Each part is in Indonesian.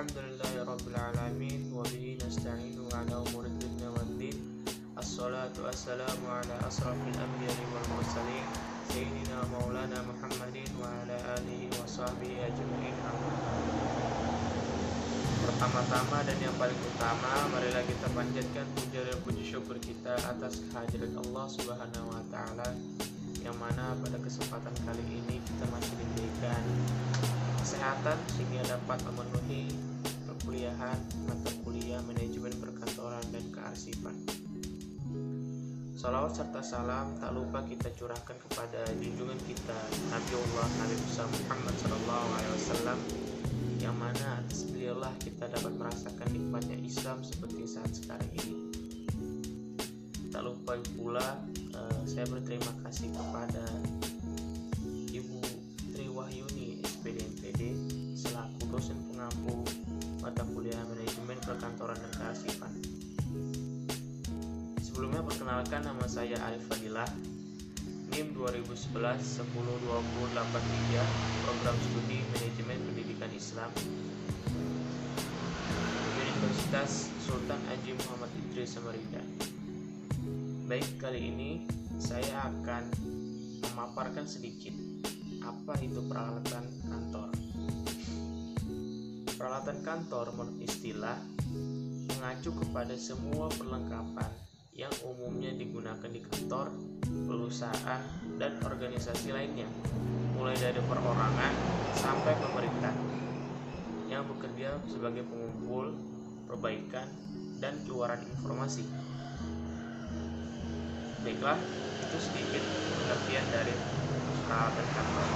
Alhamdulillahirrabbilalamin. Wabihi nasta'inu ala umuri dunya waddin. Assalatu wassalamu ala asrafil anbiya'i wal mursalin Sayyidina maulana Muhammadin wa ala alihi wa sahbihi ajma'in. Pertama-tama dan yang paling utama, marilah kita panjatkan puja dan puji syukur kita atas kehadiran Allah Subhanahu wa Ta'ala, yang mana pada kesempatan kali ini kita masih diberikan kesehatan sehingga dapat memenuhi perkuliahan mata kuliah manajemen perkantoran dan kearsipan. Salawat serta salam tak lupa kita curahkan kepada junjungan kita Nabiullah Nabi Muhammad SAW, yang mana atas beliaulah kita dapat merasakan nikmatnya Islam seperti saat sekarang ini. Tak lupa pula saya berterima kasih kepada Ibu Tri Wahyuni SPD MPD selaku dosen pengampu mata kuliah manajemen perkantoran dan kearsipan. Sebelumnya perkenalkan, nama saya Arif Fadilah, NIM 2011-10-2083, program studi manajemen pendidikan Islam, Universitas Sultan Haji Muhammad Idris Samarinda. Baik, kali ini saya akan memaparkan sedikit apa itu peralatan kantor. Peralatan kantor menurut istilah mengacu kepada semua perlengkapan yang umumnya digunakan di kantor, perusahaan, dan organisasi lainnya, mulai dari perorangan sampai pemerintah, yang bekerja sebagai pengumpul, perbaikan, dan keluaran informasi. Baiklah, itu sedikit pengertian dari peralatan kantor.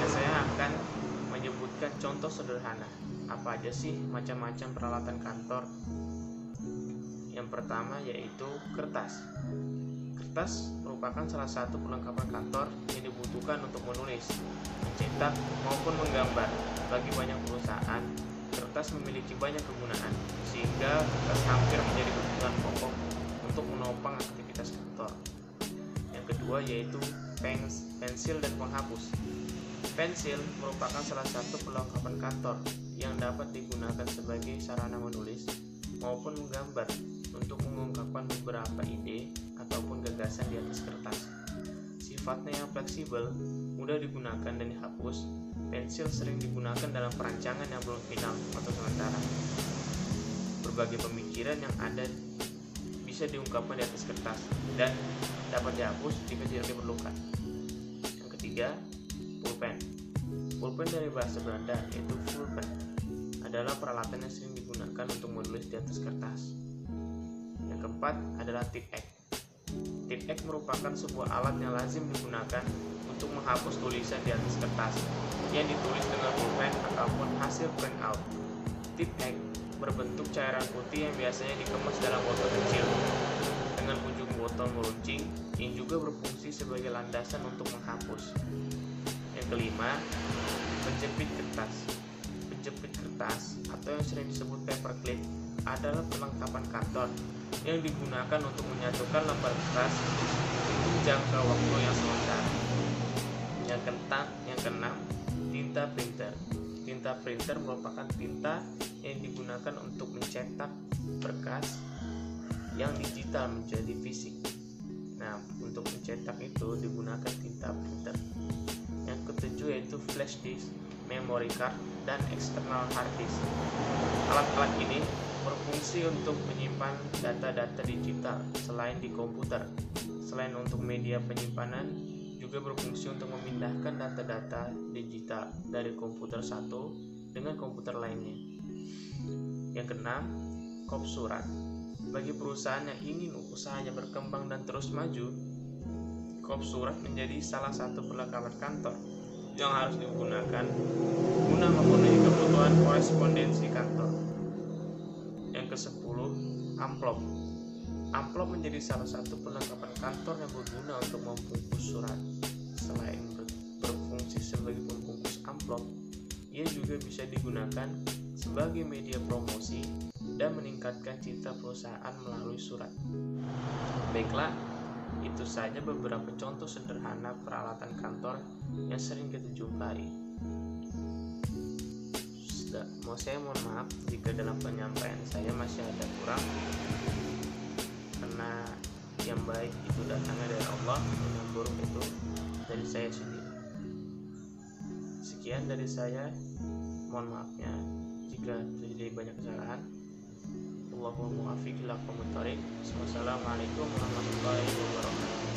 Dan saya akan menyebutkan contoh sederhana. Apa aja sih macam-macam peralatan kantor? Yang pertama yaitu kertas. Kertas merupakan salah satu perlengkapan kantor yang dibutuhkan untuk menulis, mencetak, maupun menggambar. Bagi banyak perusahaan, kertas memiliki banyak kegunaan, sehingga kertas hampir menjadi kebutuhan pokok untuk menopang aktivitas kantor. Yang kedua yaitu pensil dan penghapus. Pensil merupakan salah satu perlengkapan kantor yang dapat digunakan sebagai sarana menulis maupun menggambar untuk mengungkapkan beberapa ide ataupun gagasan di atas kertas. Sifatnya yang fleksibel, mudah digunakan dan dihapus. Pensil sering digunakan dalam perancangan yang belum final atau sementara. Berbagai pemikiran yang ada bisa diungkapkan di atas kertas dan dapat dihapus jika tidak diperlukan. Yang ketiga, pulpen. Pulpen dari bahasa Belanda yaitu pulpen adalah peralatan yang sering digunakan untuk menulis di atas kertas. Yang keempat adalah tip-ek. Tip-ek merupakan sebuah alat yang lazim digunakan untuk menghapus tulisan di atas kertas yang ditulis dengan pulpen ataupun hasil print out. Tip-ek berbentuk cairan putih yang biasanya dikemas dalam botol kecil dengan ujung botol meruncing yang juga berfungsi sebagai landasan untuk menghapus. Yang kelima, penjepit kertas. Penjepit kertas atau yang sering disebut paperclip adalah perlengkapan kantor yang digunakan untuk menyatukan lembar kertas untuk jangka waktu yang sementara. Yang keenam, tinta printer. Tinta printer merupakan tinta yang digunakan untuk mencetak berkas yang digital menjadi fisik. Nah, untuk mencetak itu digunakan tinta printer. Yang ketujuh yaitu flash disk, memory card, dan external hard disk. Alat-alat ini berfungsi untuk menyimpan data-data digital selain di komputer. Selain untuk media penyimpanan, juga berfungsi untuk memindahkan data-data digital dari komputer satu dengan komputer lainnya. Yang keenam, kop surat. Bagi perusahaan yang ingin usahanya berkembang dan terus maju, kop surat menjadi salah satu perlengkapan kantor yang harus digunakan guna memenuhi kebutuhan korespondensi kantor. Yang ke-10, amplop. Amplop menjadi salah satu perlengkapan kantor yang berguna untuk membungkus surat. Selain berfungsi sebagai pembungkus amplop, ia juga bisa digunakan sebagai media promosi dan meningkatkan citra perusahaan melalui surat. Baiklah, itu saja beberapa contoh sederhana peralatan kantor yang sering kita jumpai. Mohon Saya mohon maaf jika dalam penyampaian saya masih ada kurang, karena yang baik itu datangnya dari Allah, yang buruk itu dari saya sendiri. Sekian dari saya, mohon maafnya jika terjadi banyak kesalahan. Allahumma muwaffiq ila aqwamit thoriq. Wassalamualaikum warahmatullahi wabarakatuh.